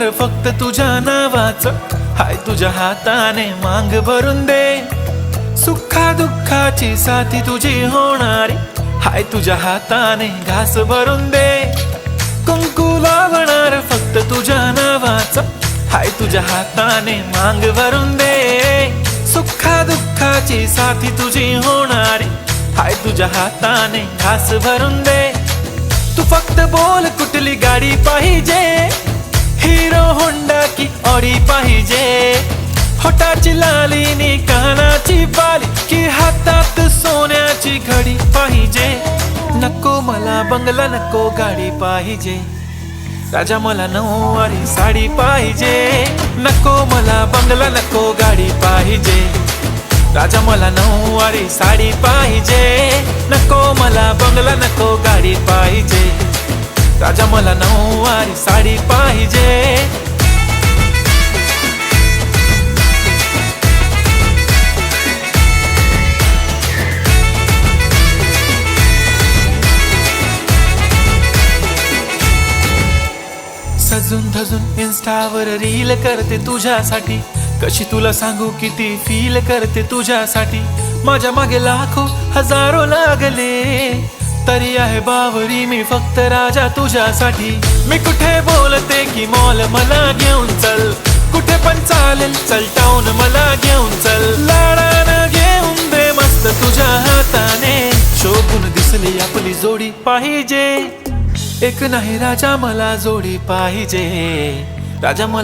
होणार फक्त तुझ्या नावाचं, हाय तुझ्या हाताने मांग भरून दे. सुखा दुःखाची साथी तुझी होणारी, हाय तुझ्या हाताने घास भरून दे. कुंकू लावणार फक्त तुझ्या नावाचं, हाय तुझ्या हाताने मांग भरून दे. सुखा दुःखाची साथी तुझी होणारी, हाय तुझ्या हाताने घास भरून दे. तू फक्त बोल कुठली गाडी पाहिजे, हिरो होंडा की ऑडी पाहिजे. होटाची लालीनी कानाची बाली की हातात सोन्याची घडी पाहिजे. नको मला बंगला नको गाडी पाहिजे, राजा मला नऊवारी साडी पाहिजे. नको मला बंगला नको गाडी पाहिजे, राजा मला नऊवारी साडी पाहिजे. नको मला बंगला नको गाडी पाहिजे, राजा मला नऊवारी साडी पाहिजे. सजून धजून इन्स्टावर रील करते तुझ्यासाठी, कशी तुला सांगू किती फील करते तुझ्यासाठी. माझ्या मागे लाखो हजारो लागले, तरी आहे बावरी मी फक्त राजा तुझ्यासाठी. मी कुठे बोलते की मॉल मला घेऊन चल, कुठे पण चालेल चल टाऊन मला घेऊन चल. लाडानं घेऊन दे मस्त तुझ्या हाताने, शोभून दिसली आपली जोडी पाहिजे. एक नाही राजा मला जोडी पाहिजे, राजा मला